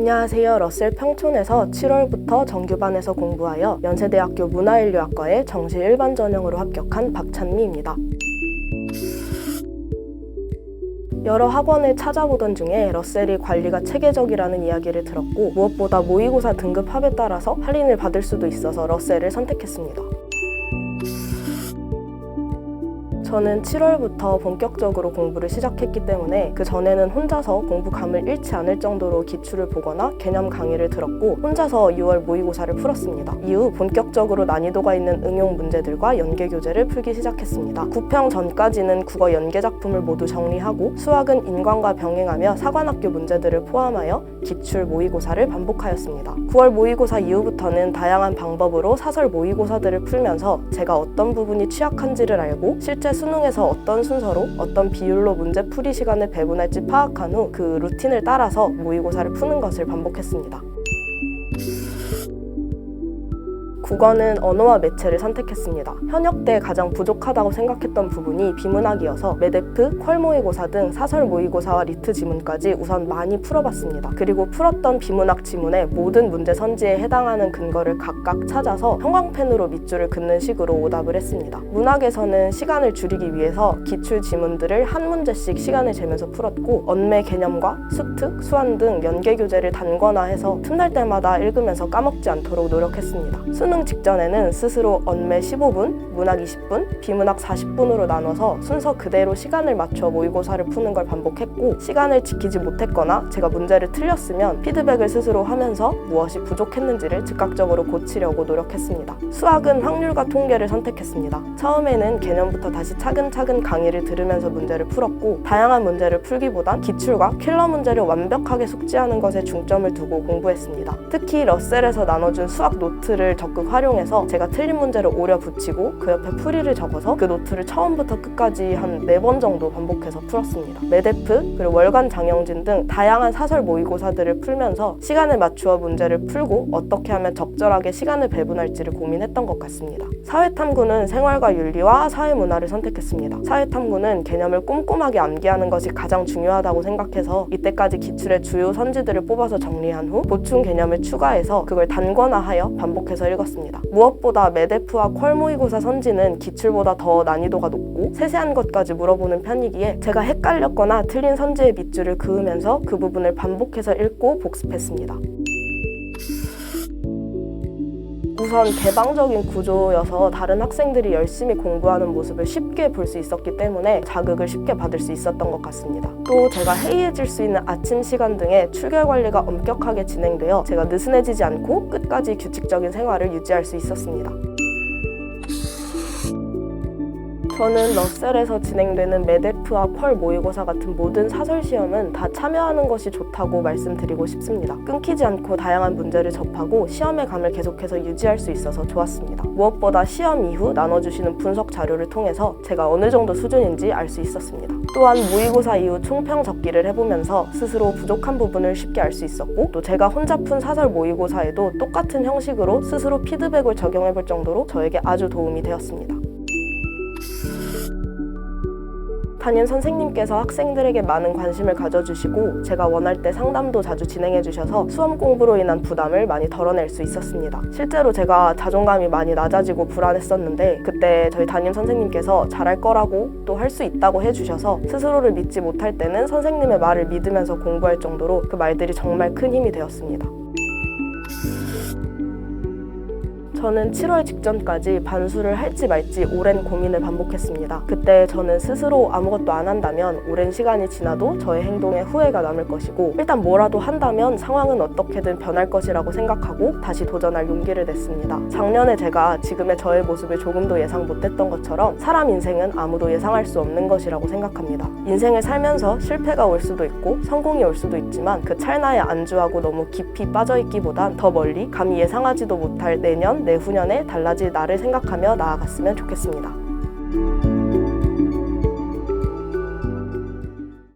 안녕하세요. 러셀 평촌에서 7월부터 정규반에서 공부하여 연세대학교 문화인류학과에 정시 일반 전형으로 합격한 박찬미입니다. 여러 학원을 찾아보던 중에 러셀이 관리가 체계적이라는 이야기를 들었고, 무엇보다 모의고사 등급 합에 따라서 할인을 받을 수도 있어서 러셀을 선택했습니다. 저는 7월부터 본격적으로 공부를 시작했기 때문에 그 전에는 혼자서 공부감을 잃지 않을 정도로 기출을 보거나 개념 강의를 들었고, 혼자서 6월 모의고사를 풀었습니다. 이후 본격적으로 난이도가 있는 응용 문제들과 연계 교재를 풀기 시작했습니다. 9평 전까지는 국어 연계 작품을 모두 정리하고, 수학은 인관과 병행하며 사관학교 문제들을 포함하여 기출 모의고사를 반복하였습니다. 9월 모의고사 이후부터는 다양한 방법으로 사설 모의고사들을 풀면서 제가 어떤 부분이 취약한지를 알고, 실제 수능에서 어떤 순서로 어떤 비율로 문제 풀이 시간을 배분할지 파악한 후 그 루틴을 따라서 모의고사를 푸는 것을 반복했습니다. 국어는 언어와 매체를 선택했습니다. 현역 때 가장 부족하다고 생각했던 부분이 비문학이어서 메데프, 퀄 모의고사 등 사설 모의고사와 리트 지문까지 우선 많이 풀어봤습니다. 그리고 풀었던 비문학 지문의 모든 문제 선지에 해당하는 근거를 각각 찾아서 형광펜으로 밑줄을 긋는 식으로 오답을 했습니다. 문학에서는 시간을 줄이기 위해서 기출 지문들을 한 문제씩 시간을 재면서 풀었고, 언매 개념과 수특, 수완 등 연계 교재를 단권화해서 틈날 때마다 읽으면서 까먹지 않도록 노력했습니다. 수능 직전에는 스스로 언매 15분, 문학 20분, 비문학 40분으로 나눠서 순서 그대로 시간을 맞춰 모의고사를 푸는 걸 반복했고, 시간을 지키지 못했거나 제가 문제를 틀렸으면 피드백을 스스로 하면서 무엇이 부족했는지를 즉각적으로 고치려고 노력했습니다. 수학은 확률과 통계를 선택했습니다. 처음에는 개념부터 다시 차근차근 강의를 들으면서 문제를 풀었고, 다양한 문제를 풀기보단 기출과 킬러 문제를 완벽하게 숙지하는 것에 중점을 두고 공부했습니다. 특히 러셀에서 나눠준 수학 노트를 적극 활용해서 제가 틀린 문제를 오려 붙이고 그 옆에 풀이를 적어서 그 노트를 처음부터 끝까지 한 4번 정도 반복해서 풀었습니다. 메데프, 그리고 월간 장영진 등 다양한 사설 모의고사들을 풀면서 시간을 맞추어 문제를 풀고 어떻게 하면 적절하게 시간을 배분할지를 고민했던 것 같습니다. 사회탐구는 생활과 윤리와 사회문화를 선택했습니다. 사회탐구는 개념을 꼼꼼하게 암기하는 것이 가장 중요하다고 생각해서 이때까지 기출의 주요 선지들을 뽑아서 정리한 후 보충 개념을 추가해서 그걸 단권화하여 반복해서 읽었습니다. 무엇보다 메데프와 퀄 모의고사 선지는 기출보다 더 난이도가 높고 세세한 것까지 물어보는 편이기에 제가 헷갈렸거나 틀린 선지의 밑줄을 그으면서 그 부분을 반복해서 읽고 복습했습니다. 우선 개방적인 구조여서 다른 학생들이 열심히 공부하는 모습을 쉽게 볼 수 있었기 때문에 자극을 쉽게 받을 수 있었던 것 같습니다. 또 제가 해이해질 수 있는 아침 시간 등의 출결 관리가 엄격하게 진행되어 제가 느슨해지지 않고 끝까지 규칙적인 생활을 유지할 수 있었습니다. 저는 러셀에서 진행되는 메데프와 퀄 모의고사 같은 모든 사설 시험은 다 참여하는 것이 좋다고 말씀드리고 싶습니다. 끊기지 않고 다양한 문제를 접하고 시험의 감을 계속해서 유지할 수 있어서 좋았습니다. 무엇보다 시험 이후 나눠주시는 분석 자료를 통해서 제가 어느 정도 수준인지 알 수 있었습니다. 또한 모의고사 이후 총평 적기를 해보면서 스스로 부족한 부분을 쉽게 알 수 있었고, 또 제가 혼자 푼 사설 모의고사에도 똑같은 형식으로 스스로 피드백을 적용해볼 정도로 저에게 아주 도움이 되었습니다. 담임 선생님께서 학생들에게 많은 관심을 가져주시고 제가 원할 때 상담도 자주 진행해주셔서 수험 공부로 인한 부담을 많이 덜어낼 수 있었습니다. 실제로 제가 자존감이 많이 낮아지고 불안했었는데 그때 저희 담임 선생님께서 잘할 거라고 또 할 수 있다고 해주셔서 스스로를 믿지 못할 때는 선생님의 말을 믿으면서 공부할 정도로 그 말들이 정말 큰 힘이 되었습니다. 저는 7월 직전까지 반수를 할지 말지 오랜 고민을 반복했습니다. 그때 저는 스스로 아무것도 안 한다면 오랜 시간이 지나도 저의 행동에 후회가 남을 것이고, 일단 뭐라도 한다면 상황은 어떻게든 변할 것이라고 생각하고 다시 도전할 용기를 냈습니다. 작년에 제가 지금의 저의 모습을 조금도 예상 못했던 것처럼 사람 인생은 아무도 예상할 수 없는 것이라고 생각합니다. 인생을 살면서 실패가 올 수도 있고 성공이 올 수도 있지만 그 찰나에 안주하고 너무 깊이 빠져있기보단 더 멀리 감히 예상하지도 못할 내년, 내후년에 달라질 나를 생각하며 나아갔으면 좋겠습니다.